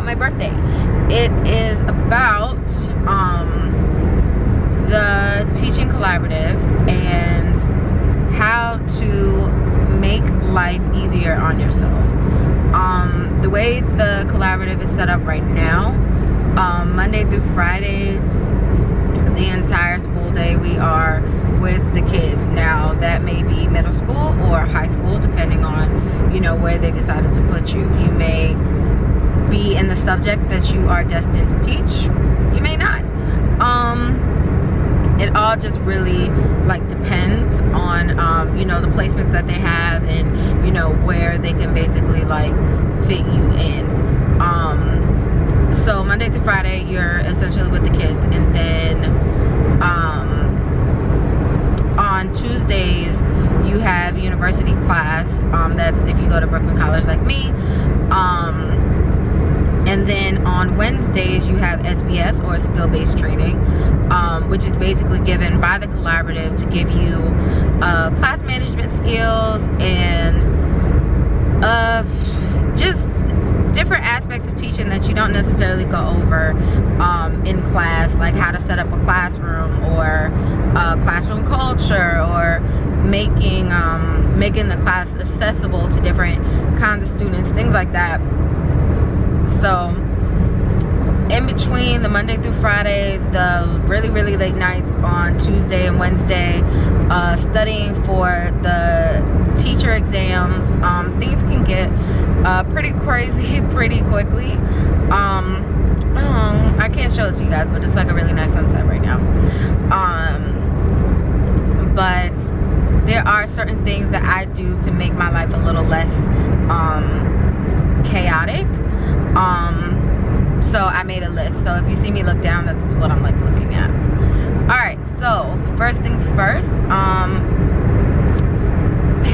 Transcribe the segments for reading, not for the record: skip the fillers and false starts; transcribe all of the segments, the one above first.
my birthday. It is about the teaching collaborative and how to make life easier on yourself. The way the collaborative is set up right now, Monday through Friday, the entire school day we are with the kids. Now that may be middle school or high school, depending on, you know, where they decided to put you. You may be in the subject that you are destined to teach, you may not. It all just really like depends on you know, the placements that they have and, you know, where they can basically like fit you in. So Monday through Friday you're essentially with the kids, and then on Tuesdays you have university class. That's if you go to Brooklyn College like me. And then on Wednesdays you have SBS, or skill-based training, which is basically given by the collaborative to give you class management skills and just different aspects of teaching that you don't necessarily go over in class, like how to set up a classroom, or classroom culture, or making the class accessible to different kinds of students, things like that. So in between the Monday through Friday, the really late nights on Tuesday and Wednesday, studying for the teacher exams, things can get pretty crazy pretty quickly. I can't show it to you guys, but it's like a really nice sunset right now. But there are certain things that I do to make my life a little less chaotic. So I made a list. So if you see me look down, that's what I'm like looking at. Alright, so first things first,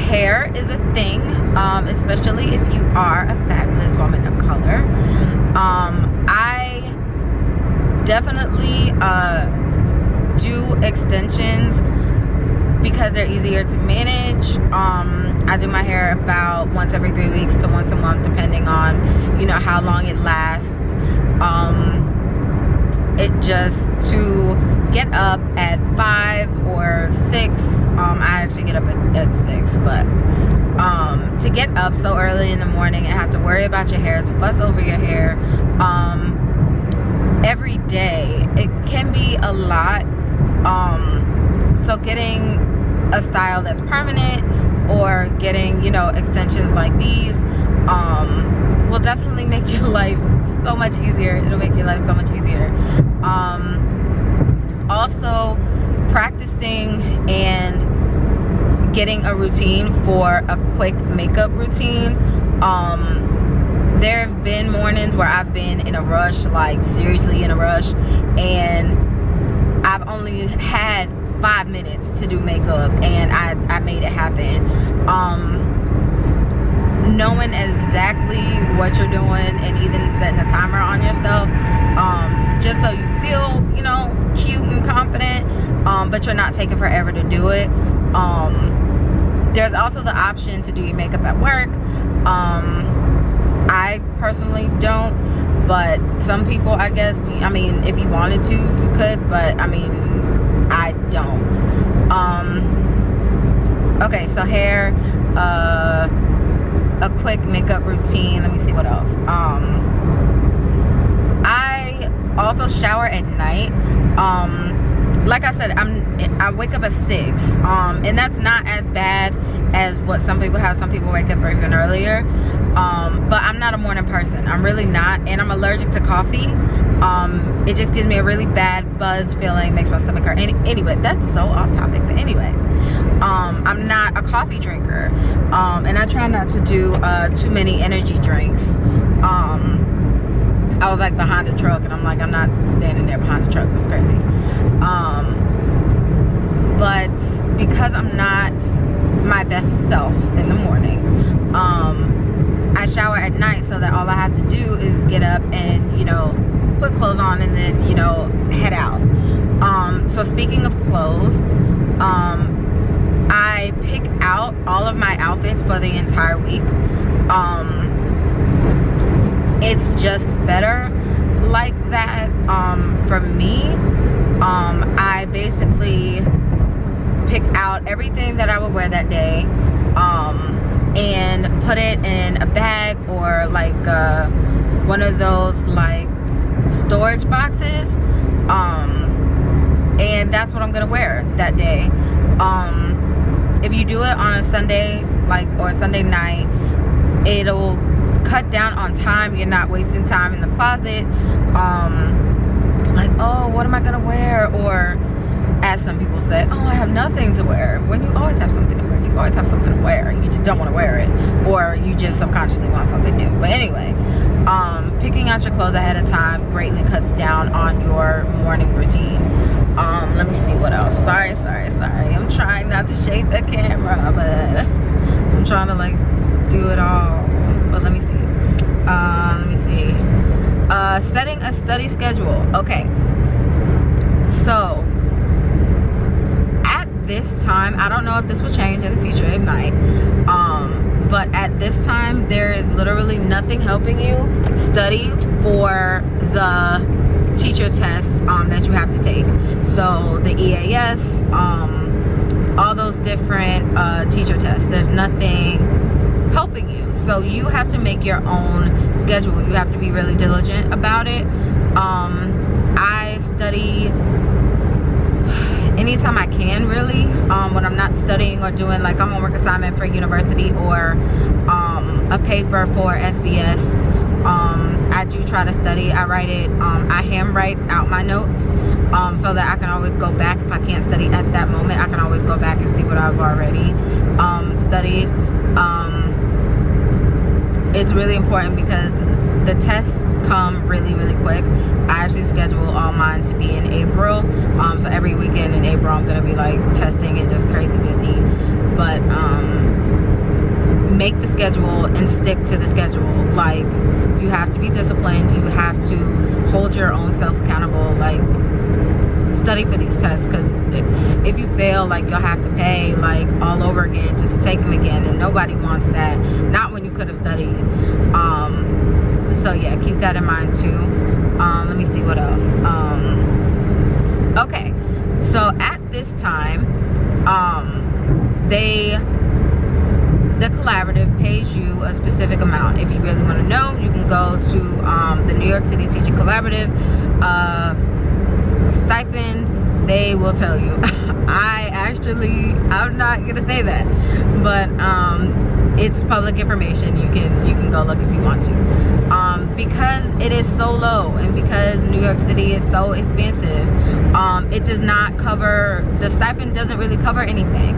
hair is a thing, especially if you are a fabulous woman of color. I definitely do extensions because they're easier to manage. I do my hair about once every 3 weeks to once a month, depending on, you know, how long it lasts. It just to get up at 5 or 6, I actually get up at 6, but to get up so early in the morning and have to worry about your hair, to fuss over your hair every day, it can be a lot. So getting a style that's permanent, or getting, you know, extensions like these will definitely make your life so much easier. It'll make your life so much easier. Also practicing and getting a routine for a quick makeup routine. There have been mornings where I've been in a rush, like seriously in a rush, and I've only had 5 minutes to do makeup, and I made it happen. Knowing exactly what you're doing, and even setting a timer on yourself, just so you feel, you know, cute and confident, but you're not taking forever to do it. There's also the option to do your makeup at work. I personally don't, but some people, I guess, I mean, if you wanted to, you could, but I mean, I don't. Okay, so hair, a quick makeup routine. Let me see what else. I also shower at night. Like I said, I wake up at 6, and that's not as bad as what some people have. Some people wake up even earlier, but I'm not a morning person. I'm really not, and I'm allergic to coffee. It just gives me a really bad buzz feeling, makes my stomach hurt. Anyway, that's so off topic, but anyway, I'm not a coffee drinker, and I try not to do too many energy drinks. I was like behind the truck, and I'm like, I'm not standing there behind the truck. That's crazy. But because I'm not my best self in the morning, I shower at night, so that all I have to do is get up and, you know, put clothes on, and then, you know, head out. So speaking of clothes, I pick out all of my outfits for the entire week. it's just better like that. For me, I basically pick out everything that I would wear that day, and put it in a bag or like one of those like storage boxes, and that's what I'm gonna wear that day. If you do it on a Sunday, like, or Sunday night, it'll cut down on time. You're not wasting time in the closet, like, oh, what am I gonna wear? Or as some people say, oh, I have nothing to wear. When you always have something to wear, you always have something to wear. You just don't want to wear it, or you just subconsciously want something new. But anyway, picking out your clothes ahead of time greatly cuts down on your morning routine. Let me see what else. Sorry. I'm trying not to shake the camera, but I'm trying to like do it all. But let me see. Setting a study schedule. Okay. So at this time, I don't know if this will change in the future. It might. But at this time, there is literally nothing helping you study for the teacher tests that you have to take. So the EAS, all those different teacher tests, there's nothing helping you. So you have to make your own schedule. You have to be really diligent about it. I study anytime I can, really, when I'm not studying or doing like a homework assignment for university or a paper for SBS. I do try to study. I write it, I handwrite out my notes, so that I can always go back. If I can't study at that moment, I can always go back and see what I've already studied. It's really important because the tests come really quick. I actually schedule all mine to be in April, so every weekend in April I'm gonna be like testing and just crazy busy. But make the schedule and stick to the schedule. Like, you have to be disciplined. You have to hold your own self accountable. Like, study for these tests, because if you fail, like, you'll have to pay like all over again just to take them again, and nobody wants that. Not when you could have studied. So yeah, keep that in mind too. Let me see what else. Okay, so at this time, the collaborative pays you a specific amount. If you really want to know, you can go to the New York City Teaching Collaborative stipend. They will tell you. I'm not gonna say that, but it's public information. You can go look if you want to. Because it is so low, and because New York City is so expensive, it does not cover, the stipend doesn't really cover anything.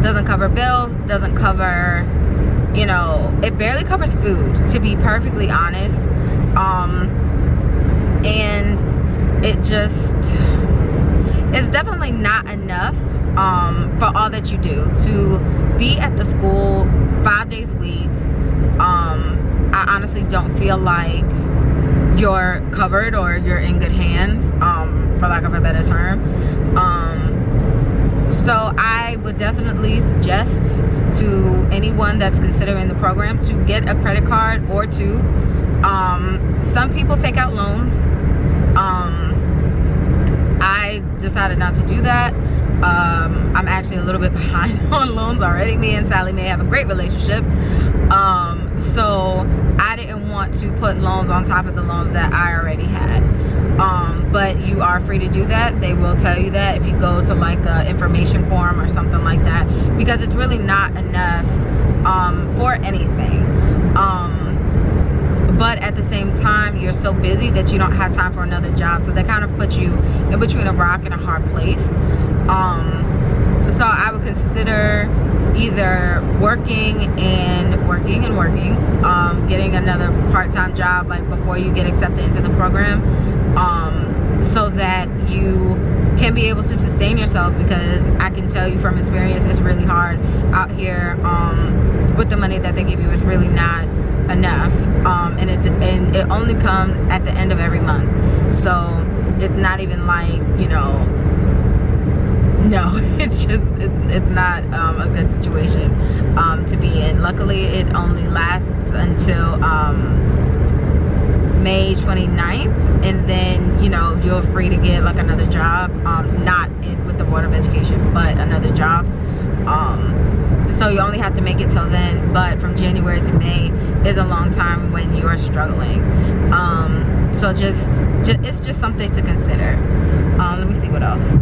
Doesn't cover bills, doesn't cover, you know, it barely covers food, to be perfectly honest. And it just, it's definitely not enough for all that you do. To be at the school 5 days a week, I honestly don't feel like you're covered or you're in good hands, for lack of a better term. So I would definitely suggest to anyone that's considering the program to get a credit card or two. Some people take out loans. I decided not to do that. I'm actually a little bit behind on loans already. Me and Sally Mae have a great relationship. So I didn't want to put loans on top of the loans that I already had. But you are free to do that. They will tell you that if you go to like a information form or something like that, because it's really not enough for anything. But at the same time, you're so busy that you don't have time for another job. So that kind of puts you in between a rock and a hard place. So I would consider either working, getting another part-time job like before you get accepted into the program, so that you can be able to sustain yourself, because I can tell you from experience, it's really hard out here with the money that they give you. It's really not enough, and it only comes at the end of every month. So it's not even like, you know, no, it's not a good situation to be in. Luckily, it only lasts until May 29th, and then, you know, you're free to get like another job, not with the Board of Education, but another job. So you only have to make it till then, but from January to May is a long time when you are struggling. So it's just something to consider. Let me see what else.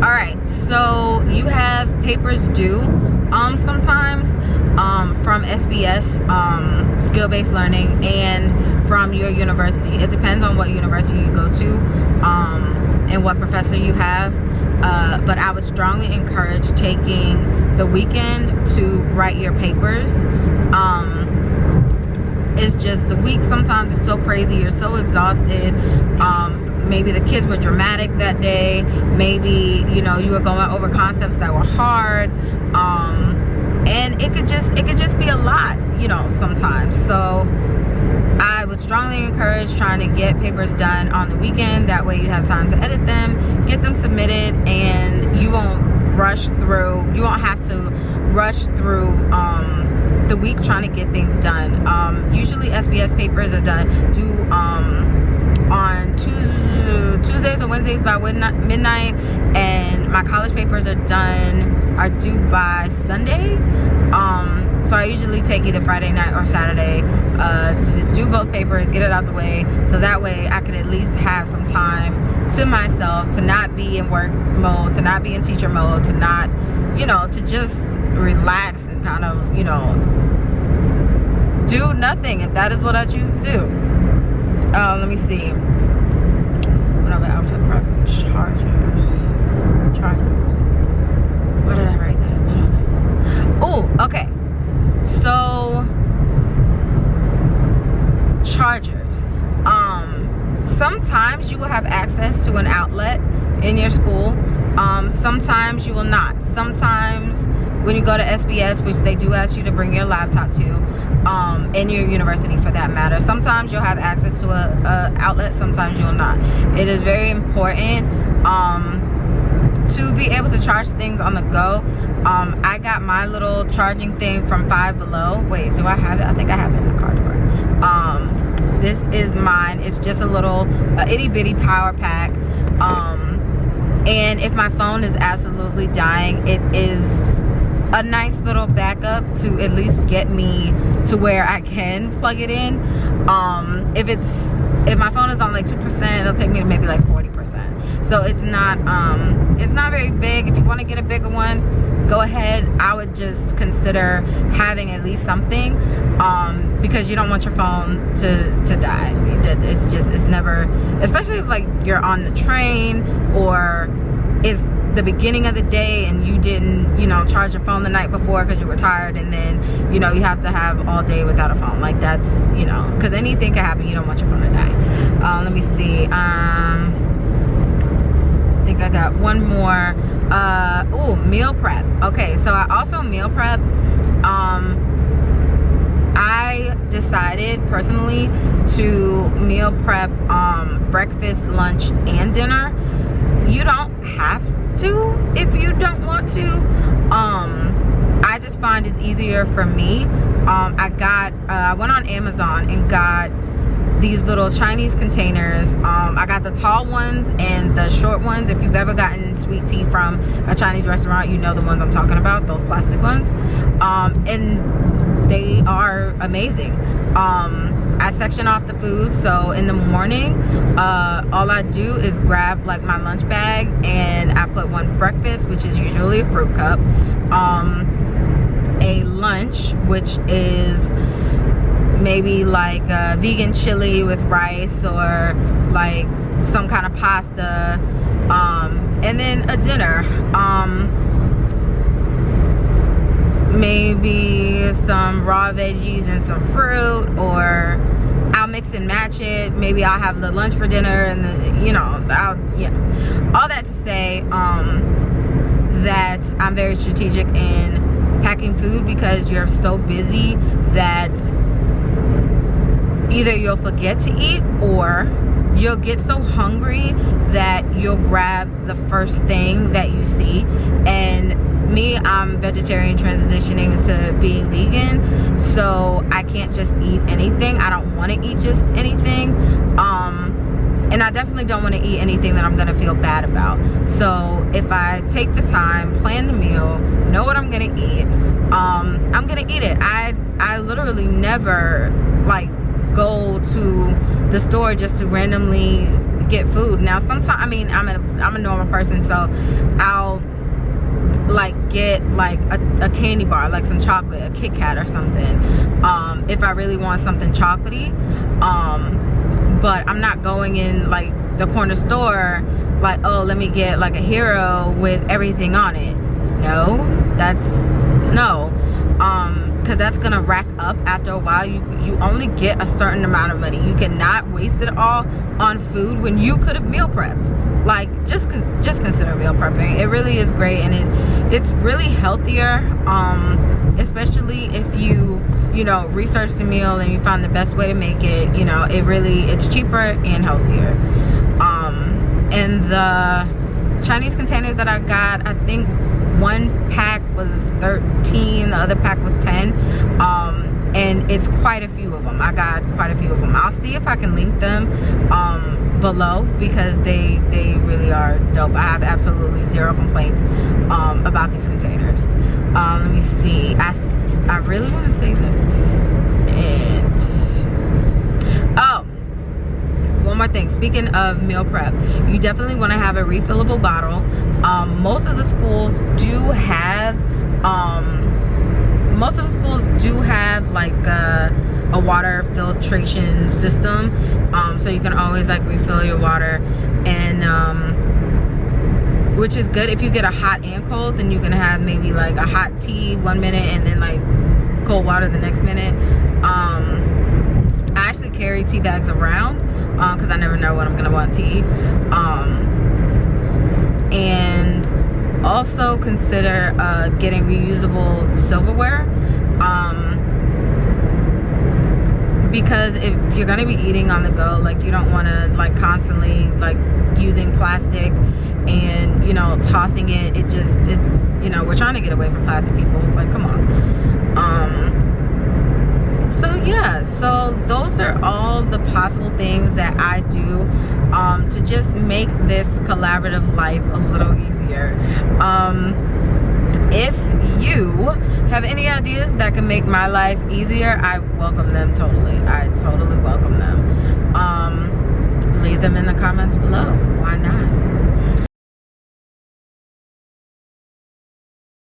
All right, so you have papers due sometimes from SBS, skill-based learning, and from your university. It depends on what university you go to and what professor you have. But I would strongly encourage taking the weekend to write your papers. It's just the week sometimes is so crazy, you're so exhausted. Maybe the kids were dramatic that day, maybe, you know, you were going over concepts that were hard, and it could just be a lot, you know, sometimes. So I would strongly encourage trying to get papers done on the weekend. That way you have time to edit them, get them submitted, and you won't have to rush through the week trying to get things done. Usually SBS papers are due on Tuesdays or Wednesdays by midnight, and my college papers are due by Sunday. So I usually take either Friday night or Saturday to do both papers, get it out the way, so that way I could at least have some time to myself, to not be in work mode, to not be in teacher mode, to not, you know, to just relax and kind of, you know, do nothing if that is what I choose to do. Let me see. What other outfit prep? Chargers. What did I write that? Oh, okay. So chargers. Sometimes you will have access to an outlet in your school. Sometimes you will not. Sometimes when you go to SBS, which they do ask you to bring your laptop to, in your university for that matter, sometimes you'll have access to a outlet, sometimes you'll not. It is very important to be able to charge things on the go. I got my little charging thing from Five Below. Wait, do I have it? I think I have it in the car door. This is mine. It's just a little itty bitty power pack, and if my phone is absolutely dying, it is a nice little backup to at least get me to where I can plug it in. If my phone is on like 2%, it'll take me to maybe like 40%. So it's not very big. If you want to get a bigger one, go ahead. I would just consider having at least something, because you don't want your phone to die. It's never, especially if like you're on the train or it's the beginning of the day and you didn't, you know, charge your phone the night before because you were tired, and then, you know, you have to have all day without a phone. Like, that's, you know, because anything can happen. You don't want your phone to die. Let me see. I think I got one more. Oh, meal prep. Okay, so I also meal prep. I decided personally to meal prep breakfast, lunch, and dinner. You don't have to if you don't want to. I just find it's easier for me. I went on Amazon and got these little Chinese containers. I got the tall ones and the short ones. If you've ever gotten sweet tea from a Chinese restaurant, you know the ones I'm talking about, those plastic ones. And they are amazing. I section off the food, so in the morning all I do is grab like my lunch bag and I put one breakfast, which is usually a fruit cup, a lunch, which is maybe like a vegan chili with rice or like some kind of pasta, and then a dinner, maybe some raw veggies and some fruit, or I'll mix and match it. Maybe I'll have the lunch for dinner, and then, you know, all that to say that I'm very strategic in packing food, because you're so busy that either you'll forget to eat or you'll get so hungry that you'll grab the first thing that you see, and me, I'm vegetarian transitioning to being vegan, so I can't just eat anything. I don't want to eat just anything, and I definitely don't want to eat anything that I'm gonna feel bad about. So if I take the time, plan the meal, know what I'm gonna eat, I'm gonna eat it. I literally never like go to the store just to randomly get food. Now sometimes, I mean, I'm a normal person, so I'll like get like a candy bar, like some chocolate, a Kit Kat or something, if I really want something chocolatey. But I'm not going in like the corner store like, oh, let me get like a Hero with everything on it. No, because that's gonna rack up after a while. You only get a certain amount of money. You cannot waste it all on food when you could have meal prepped. Like, just consider meal prepping. It really is great, and it's really healthier, especially if you know, research the meal and you find the best way to make it. You know, it's cheaper and healthier. And the Chinese containers that I got, I think one pack was 13, the other pack was 10, and it's quite a few of them. I got quite a few of them. I'll see if I can link them below, because they really are dope. I have absolutely zero complaints about these containers. Let me see. I really want to say that's it. Oh, one more thing. Speaking of meal prep, you definitely want to have a refillable bottle. Most of the schools do have like a water filtration system, so you can always like refill your water, and which is good. If you get a hot and cold, then you can have maybe like a hot tea 1 minute and then like cold water the next minute. I actually carry tea bags around because I never know what I'm gonna want to eat. And also consider getting reusable silverware, because if you're gonna be eating on the go, like, you don't want to like constantly like using plastic and, you know, tossing it. It's you know, we're trying to get away from plastic, people. Like, come on. So yeah, so those are all the possible things that I do to just make this collaborative life a little easier. If you have any ideas that can make my life easier, I welcome them totally. I totally welcome them. Leave them in the comments below. Why not?